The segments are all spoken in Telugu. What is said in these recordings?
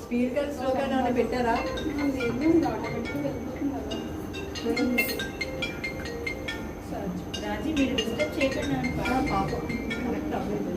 స్పీడ్ గా స్లోగా ఏమైనా పెట్టారా? రాజీ మీరు డిస్టర్బ్ చేయకండి పాపం కరెక్ట్ అవ్వలేదు.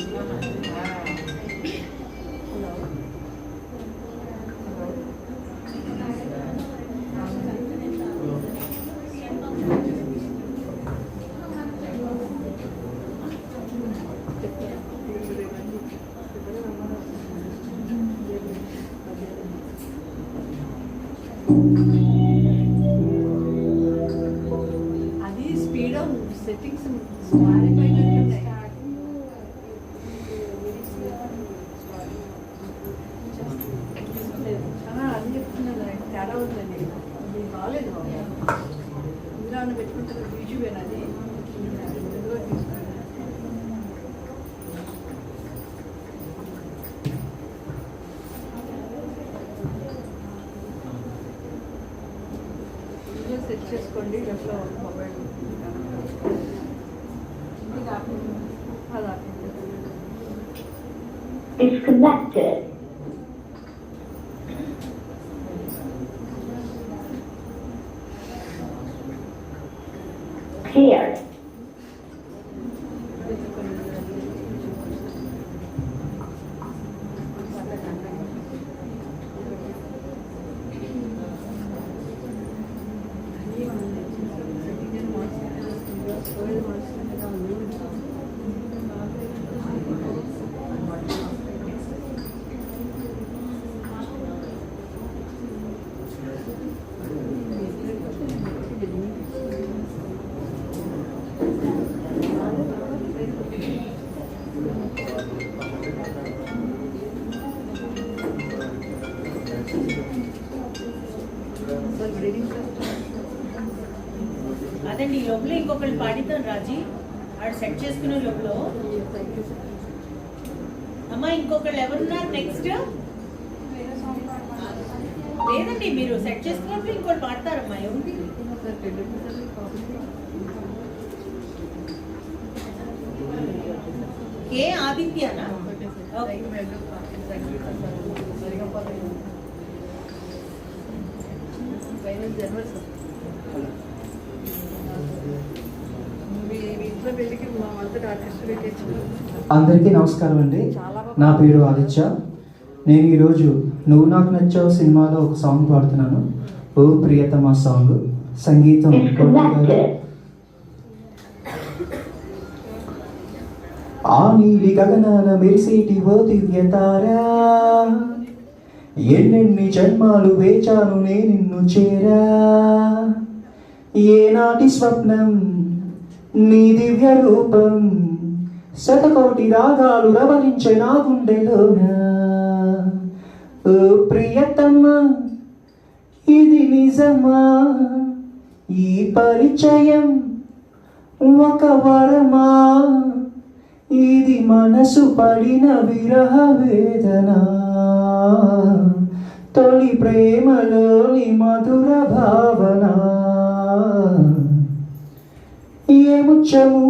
అది స్పీడ్ సెట్టింగ్స్ మారిపోయినట్లున్నాయి. అది చెప్తున్నాను తేడా ఉందండి. అది బాగాలేదు. ఇందులో పెట్టుకుంటారు బీజువేనా అది సెట్ చేసుకోండి. ఎట్లా మొబైల్ Disconnected. Clear. అదండి. ఈ లోపల ఇంకొకళ్ళు పాడిద్దాం రాజీ. ఆడు సెట్ చేసుకునే లోపల అమ్మా ఇంకొకళ్ళు ఎవరున్నారు నెక్స్ట్? లేదండి మీరు సెట్ చేసుకున్నప్పుడు ఇంకోటి పాడతారమ్మా. ఎవరు? ఏ ఆదిత్యనా? అందరికీ నమస్కారం అండి. నా పేరు ఆదిత్య. నేను ఈరోజు నువ్వు నాకు నచ్చావు సినిమాలో ఒక సాంగ్ పాడుతున్నాను. ఓ ప్రియతమ సాంగ్. సంగీతం ఆ నీలి గగనాన మెరిసేటి ఓ దివ్యతారా, ఎన్నెన్ని జన్మాలు వేచాను నే నిన్ను చేరా, ఏనాటి స్వప్నం నీ దివ్య రూపం, శతకోటి రాగాలు రవరించే నా గుండెలోన. ఓ ప్రియతమ ఇది నిజమా, ఈ పరిచయం ఒక వరమా, ఇది మనసు పడిన విరహ వేదన, తొలి ప్రేమలోని మధుర భావన. ఏ ముచ్చము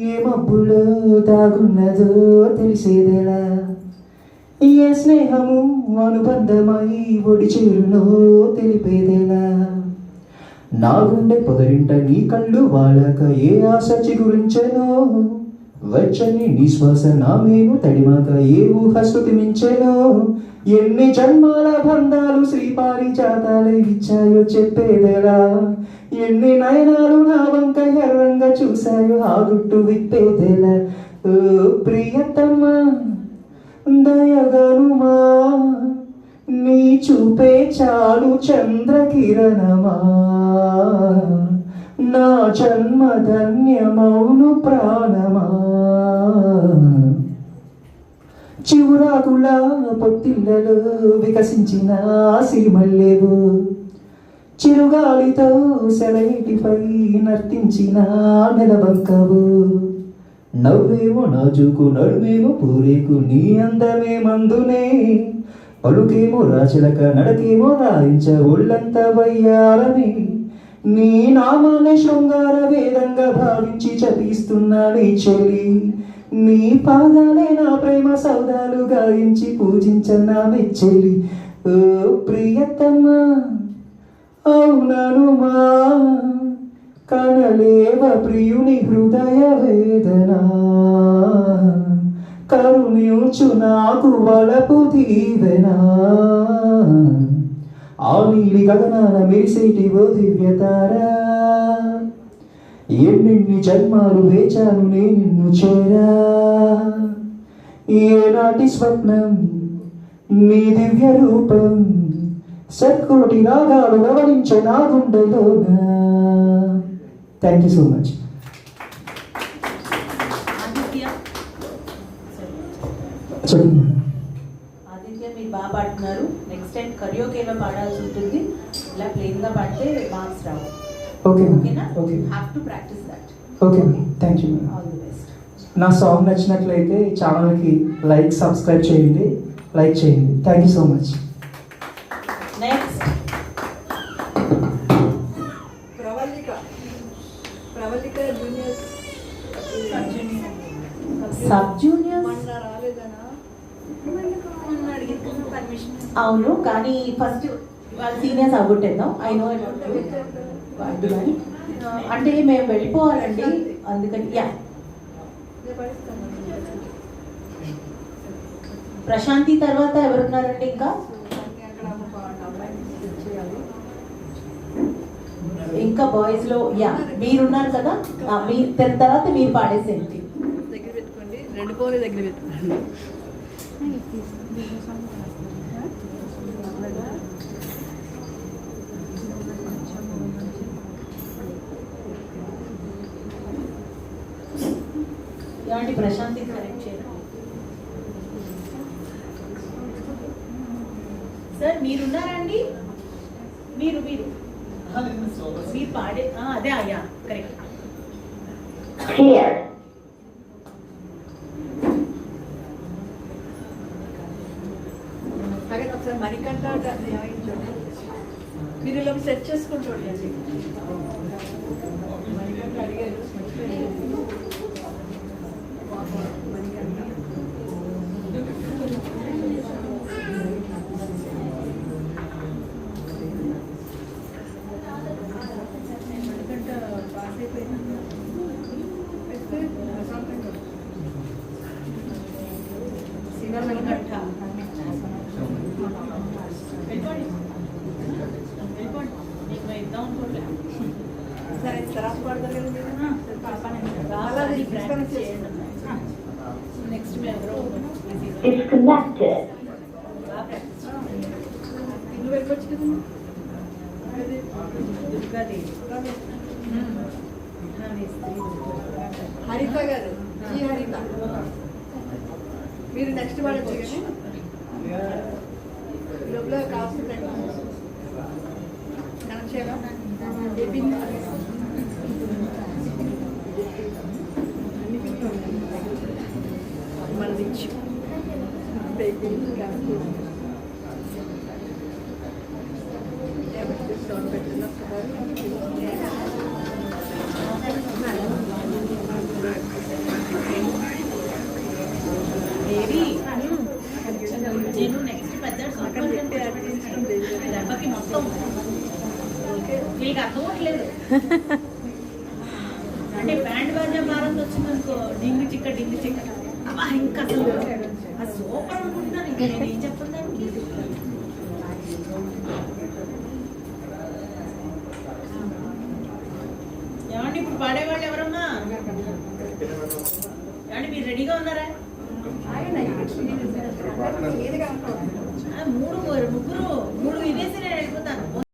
ఏ మబ్బులో దాగున్నదో తెలిసేదెలా, ఏ స్నేహము అనుబంధమై ఒడి చేరునో తెలిపేదెలా. నా గుండె పొదరింట నీ కళ్ళు వాళ్ళక ఏ ఆశ చిగురించెనో, వచ్చని నీ శ్వాస నా మేము తడిమాక ఏ ఊహ శృతి మించెనో, ఎన్ని జన్మాల బంధాలు శ్రీపారిజాతాలే ఇచ్చాయో చెప్పేదెలా, ఎన్ని నయనాలు నా వంక ఎర్రంగా చూశాయో ఆ గుట్టు విప్పేదెలా. ఓ ప్రియతమ దయగనుమా, నీ చూపే చాలు చంద్రకిరణమా, నా జన్మ ధన్యమౌను ప్రాణమా. చివురాకులా పొత్తిళ్ళలో వికసించిన సిరిమల్లేవు, చిరుగాలితో సెలయిటిపై నర్తించిన నెలవంకవు. నవ్వేమో నాజుకు, నడుమేమో పూరేకు, నీ అందమే మందునే. పలుకేమో రాచిలక, నడకేమో రాయించ, ఒళ్ళంత వయ్యారమే. నీ నామాన్ని శృంగార వేదంగా భావించి చపిస్తున్నానే చెలి. నీ పాదాలే నా ప్రేమ సౌదాలు గాయించి పూజించనా మెచ్చెలి. ఓ ప్రియతమా అవుననుమా, కనలేవ ప్రియుని హృదయ వేదన. కరుణించు నాకు వలపు దీవెన. ఆ నీలి గగనాన మెరిసేటి ఓ దివ్యతారా, ఎన్నెన్ని జన్మాలు వేచాను నే నిన్ను చేరా. ఏనాటి స్వప్నం నీ దివ్య రూపం, సర్కోటి రాగాలు గమనించే నా గుండెలోన. Thank you so much. చెప్పండి. ఆదిత్య మీరు బాగా పాడుతున్నారు. నెక్స్ట్ టైం కరియోకేలో పాడాల్సి ఉంటుంది. ఇలా ప్లెయిన్గా పాడితే మార్క్స్ రావు. ఓకే ఓకేనా? Okay have to practise that. Okay thank you. All the best. నా సాంగ్ నచ్చినట్లయితే ఛానల్కి లైక్ సబ్స్క్రైబ్ చేయండి, లైక్ చేయండి. Thank you so much. Next Pravalika. Pravalika juniors sub junior మొన్న రాలేదనా? అవును, కానీ ఫస్ట్ వాళ్ళ సీనియర్స్ అవ్వట్టేద్దాం. ఐ నో అంటే మేము వెళ్ళిపోవాలండి, అందుకని యా. ప్రశాంతి తర్వాత ఎవరున్నారండి ఇంకా? ఇంకా బాయ్స్ లో యా మీరున్నారు కదా, మీ తర్వాత మీరు పాడేసేయండి. దగ్గర పెట్టుకోండి, రెండు పోలు దగ్గర పెట్టుకోండి. ఏమండి ప్రశాంతి కరెక్ట్ చేయండి సార్. మీరున్నారండి? మీరు మీరు మీరు పాడే అదే అయ్యా కరెక్ట్. అలాగే ఒకసారి మణికంఠ చూడండి, మీరు ఇలా సెట్ చేసుకుని చూడండి. మణికంఠ అడిగారు, సరే తర్వాత పడతారు కదా నెక్స్ట్ ఎవరో ఇల్లు వెళ్ళొచ్చు కదా. హరిత గారు, జీ హరిత, మీరు నెక్స్ట్ పడచ్చు కానీ లోపల కాస్ట్ కనెక్ట్ చేయాలా? మనది ఇచ్చి నేను నెక్స్ట్ పెద్ద దెబ్బకి మొత్తం మీకు అర్థమవట్లేదు. అంటే బ్యాండ్ బాజా భారత్ వచ్చిందనుకో, డింగు చిక్క అబ్బా ఇంకా అసలు అది సూపర్ అనుకుంటున్నాను. ఇంకా నేను ఏం చెప్పను దానికి. ఏమండి ఇప్పుడు పాడేవాళ్ళు ఎవరమ్మా? ఏమండి మీరు రెడీగా ఉన్నారా? ముగ్గురు